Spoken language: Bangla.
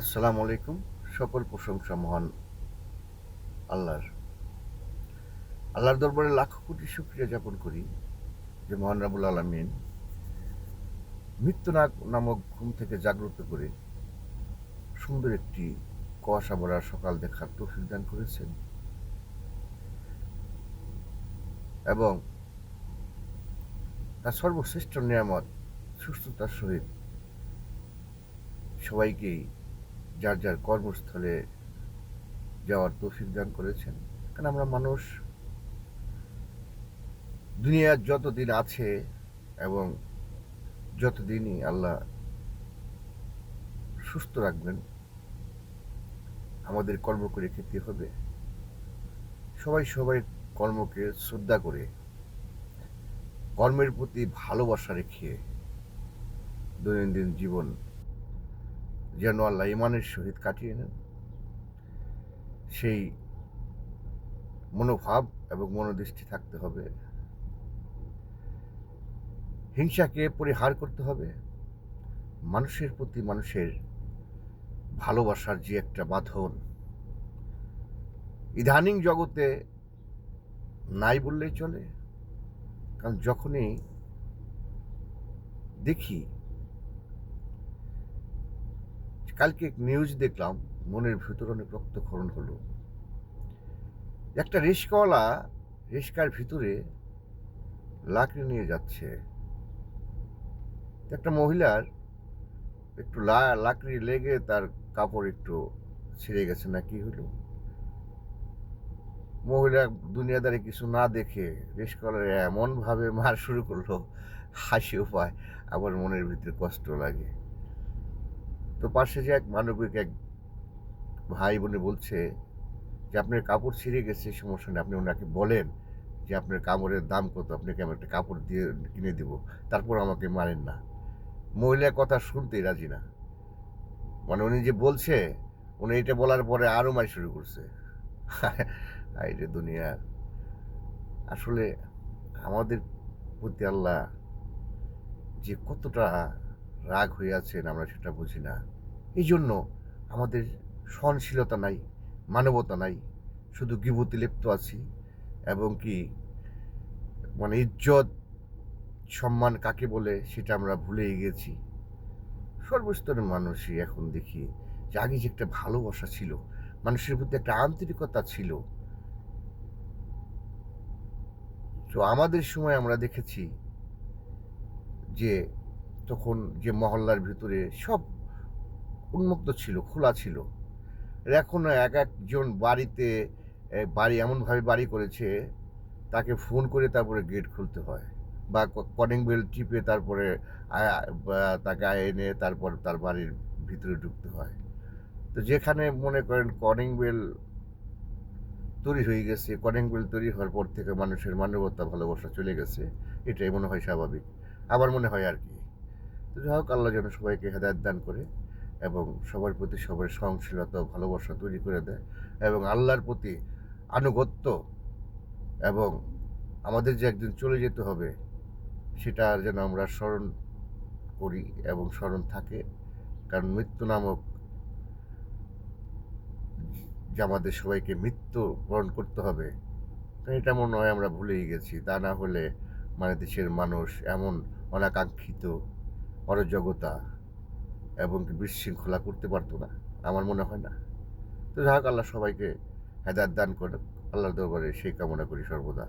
আসসালামু আলাইকুম। সকল প্রশংসা মহান আল্লাহর। আল্লাহর দরবারে লাখো কোটি শুকরিয়া জ্ঞাপন করি যে মহান রাব্বুল আলামিন মৃত্যু নামক ঘুম থেকে জাগ্রত করে সুন্দর একটি কুয়াশা ভরা সকাল দেখার তৌফিক দান করেছেন এবং তার সর্বশ্রেষ্ঠ নিয়ামত সুস্থতার সহিত সবাইকেই যার যার কর্মস্থলে যাওয়ার তৌফিক দান করেছেন। কারণ আমরা মানুষ দুনিয়ার যতদিন আছে এবং যতদিনই আল্লাহ সুস্থ রাখবেন আমাদের কর্ম করে খেতে হবে। সবাই সবাই কর্মকে শ্রদ্ধা করে কর্মের প্রতি ভালোবাসা রেখে দৈনন্দিন জীবন যেন আল্লাহ ইমানের সহিত কাটিয়ে নেন সেই মনোভাব এবং মনোদৃষ্টি থাকতে হবে। হিংসাকে পরিহার করতে হবে। মানুষের প্রতি মানুষের ভালোবাসার যে একটা বাঁধন ইদানিং জগতে নাই বললেই চলে। কারণ যখনই দেখি, কালকে নিউজ দেখলাম, মনের ভিতর অনেক রক্তক্ষরণ হলো। একটা রিস্কাওয়ালা রিস্কার ভিতরে লাকড়ি নিয়ে যাচ্ছে, একটা মহিলার একটু লাকড়ি লেগে তার কাপড় একটু ছিঁড়ে গেছে না কি হলো, মহিলা দুনিয়াদারি কিছু না দেখে রিস্কাওয়ালার এমন ভাবে মার শুরু করলো, হাসিও পায় আবার মনের ভিতরে কষ্ট লাগে। তো পাশে যে এক মানবিক এক ভাই বোনে বলছে যে আপনার কাপড় ছিঁড়ে গেছে, সমস্যা নেই, আপনি ওনাকে বলেন যে আপনার কাপড়ের দাম কত, আপনাকে আমি একটা কাপড় দিয়ে কিনে দেবো, তারপর আমাকে মারেন না। মহিলার কথা শুনতেই রাজি না। মানে উনি যে বলছে, উনি এটা বলার পরে আরও মার শুরু করছে। হায় রে দুনিয়া! আসলে আমাদের প্রতি আল্লাহ যে কতটা রাগ হয়ে আছেন আমরা সেটা বুঝি না। এই জন্য আমাদের সহনশীলতা নাই, মানবতা নাই, শুধু গীবতে লিপ্ত আছি এবং কি মানে ইজ্জত সম্মান কাকে বলে সেটা আমরা ভুলেই গেছি। সর্বস্তরের মানুষই এখন দেখি যে আগে যে একটা ভালোবাসা ছিল, মানুষের প্রতি একটা আন্তরিকতা ছিল। তো আমাদের সময় আমরা দেখেছি যে তখন যে মহল্লার ভিতরে সব উন্মুক্ত ছিল, খোলা ছিল। এখনো এক একজন বাড়িতে বাড়ি এমনভাবে বাড়ি করেছে, তাকে ফোন করে তারপরে গেট খুলতে হয় বা কলিং বেল টিপে তারপরে তাকে এনে তারপর তার বাড়ির ভিতরে ঢুকতে হয়। তো যেখানে মনে করেন কলিং বেল তৈরি হয়ে গেছে, কলিং বেল তৈরি হওয়ার পর থেকে মানুষের মানবতা ভালোবাসা চলে গেছে, এটাই মনে হয় স্বাভাবিক। আবার মনে হয় আর কি। তো যাই হোক, আল্লাহ যেন সবাইকে হেদায়েত দান করে এবং সবার প্রতি সবার সহনশীলতা ও ভালোবাসা তৈরি করে দেয় এবং আল্লাহর প্রতি আনুগত্য এবং আমাদের যে একদিন চলে যেতে হবে সেটা যেন আমরা স্মরণ করি এবং স্মরণ থাকে। কারণ মৃত্যু নামক যে আমাদের সবাইকে মৃত্যু বরণ করতে হবে, তো এটা মনে হয় আমরা ভুলেই গেছি। তা না হলে মানে দেশের মানুষ এমন অনাকাঙ্ক্ষিত অরাজকতা এবং বিশৃঙ্খলা করতে পারতো না, আমার মনে হয় না। তো যাই হোক, আল্লাহ সবাইকে হেদায়েত দান করুক, আল্লাহর দরবারে সেই কামনা করি সর্বদা।